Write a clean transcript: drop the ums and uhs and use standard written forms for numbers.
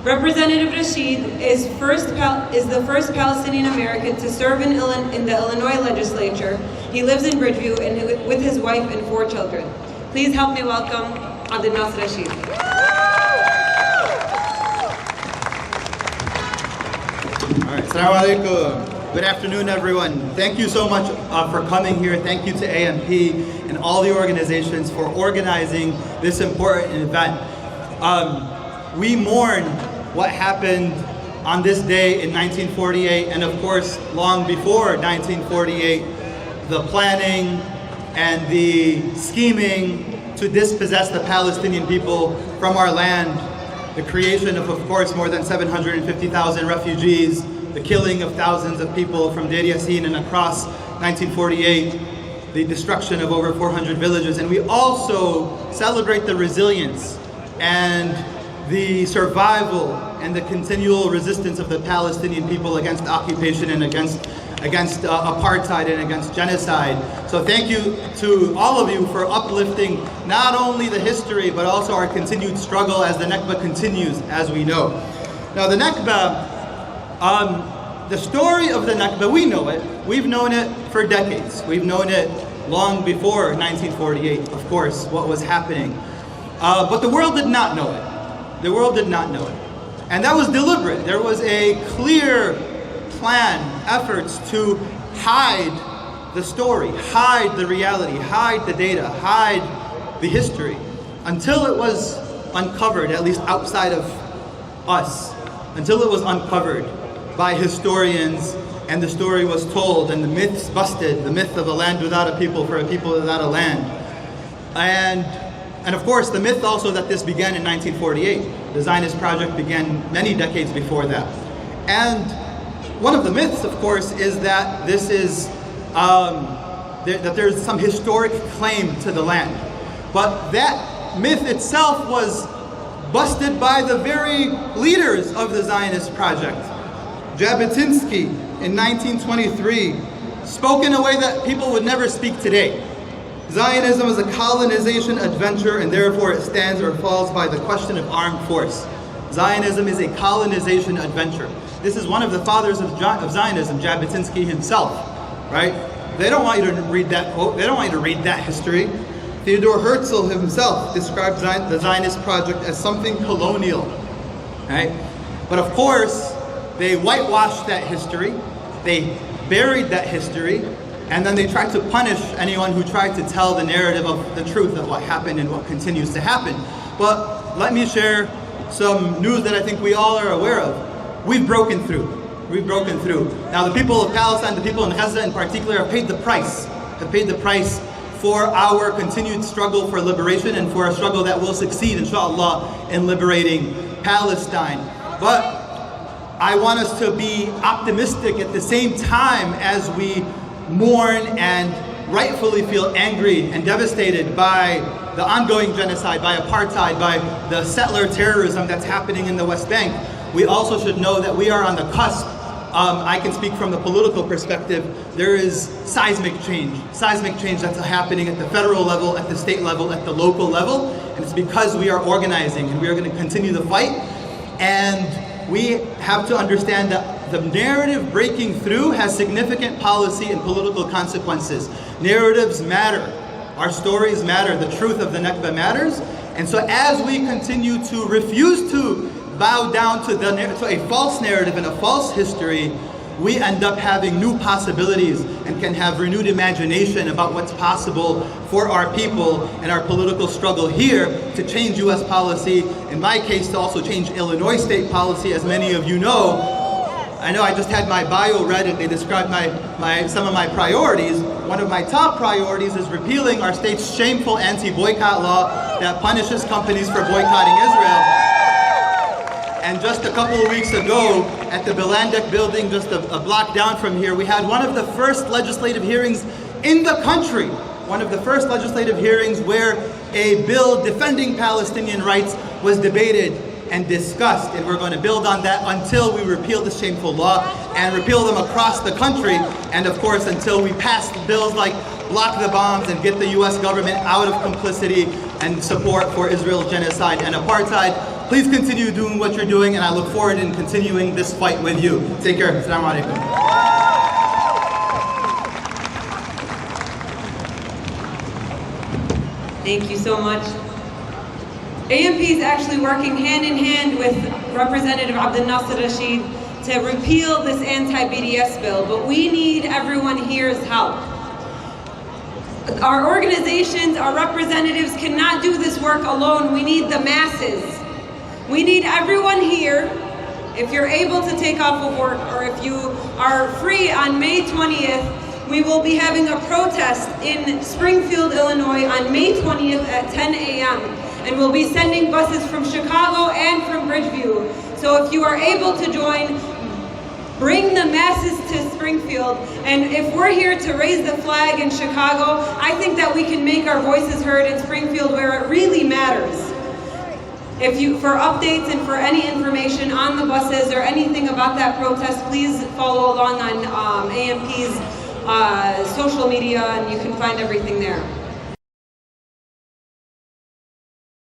Representative Rashid is the first Palestinian American to serve in the Illinois legislature. He lives in Bridgeview and with his wife and 4 children. Please help me welcome Abdel Nasser Rashid. All right, Assalamu alaikum. Good afternoon, everyone. Thank you so much for coming here. Thank you to AMP and all the organizations for organizing this important event. We mourn what happened on this day in 1948, and of course, long before 1948, the planning and the scheming to dispossess the Palestinian people from our land, the creation of course, more than 750,000 refugees, the killing of thousands of people from Deir Yassin and across 1948, the destruction of over 400 villages. And we also celebrate the resilience and the survival and the continual resistance of the Palestinian people against occupation and against apartheid and against genocide. So thank you to all of you for uplifting not only the history but also our continued struggle as the Nakba continues, as we know. Now the Nakba, the story of the Nakba, we know it. We've known it for decades. We've known it long before 1948, of course, what was happening. But the world did not know it. The world did not know it. And that was deliberate. There was a clear plan, efforts to hide the story, hide the reality, hide the data, hide the history, until it was uncovered, at least outside of us, until it was uncovered by historians and the story was told and the myths busted, the myth of a land without a people for a people without a land. And of course, the myth also that this began in 1948. The Zionist project began many decades before that. And one of the myths, of course, is that this is that there's some historic claim to the land. But that myth itself was busted by the very leaders of the Zionist project. Jabotinsky in 1923 spoke in a way that people would never speak today. Zionism is a colonization adventure, and therefore it stands or falls by the question of armed force. Zionism is a colonization adventure. This is one of the fathers of Zionism, Jabotinsky himself, right? They don't want you to read that quote. They don't want you to read that history. Theodor Herzl himself described the Zionist project as something colonial, right? But of course, they whitewashed that history. They buried that history. And then they tried to punish anyone who tried to tell the narrative of the truth of what happened and what continues to happen. But let me share some news that I think we all are aware of. We've broken through. We've broken through. Now the people of Palestine, the people in Gaza in particular, have paid the price. Have paid the price for our continued struggle for liberation and for a struggle that will succeed, inshallah, in liberating Palestine. But I want us to be optimistic at the same time as we mourn and rightfully feel angry and devastated by the ongoing genocide, by apartheid, by the settler terrorism that's happening in the West Bank. We also should know that we are on the cusp. I can speak from the political perspective. There is seismic change that's happening at the federal level, at the state level, at the local level, and it's because we are organizing and we are going to continue the fight. And we have to understand that the narrative breaking through has significant policy and political consequences. Narratives matter. Our stories matter. The truth of the Nakba matters. And so as we continue to refuse to bow down to a false narrative and a false history, we end up having new possibilities and can have renewed imagination about what's possible for our people and our political struggle here to change U.S. policy, in my case to also change Illinois state policy, as many of you know. I know I just had my bio read and they described some of my priorities. One of my top priorities is repealing our state's shameful anti-boycott law that punishes companies for boycotting Israel. And just a couple of weeks ago, at the Bilandek building, just a block down from here, we had one of the first legislative hearings in the country. One of the first legislative hearings where a bill defending Palestinian rights was debated and discussed. And we're going to build on that until we repeal the shameful law and repeal them across the country. And of course, until we pass bills like block the bombs and get the US government out of complicity and support for Israel's genocide and apartheid. Please continue doing what you're doing, and I look forward in continuing this fight with you. Take care. Assalamu alaikum. Thank you so much. AMP is actually working hand in hand with Representative Abdel Nasser Rashid to repeal this anti-BDS bill, but we need everyone here's help. Our organizations, our representatives cannot do this work alone. We need the masses. We need everyone here. If you're able to take off of work, or if you are free on May 20th, we will be having a protest in Springfield, Illinois on May 20th at 10 a.m. And we'll be sending buses from Chicago and from Bridgeview. So if you are able to join, bring the masses to Springfield. And if we're here to raise the flag in Chicago, I think that we can make our voices heard in Springfield where it really matters. For updates and for any information on the buses or anything about that protest, please follow along on AMP's social media, and you can find everything there.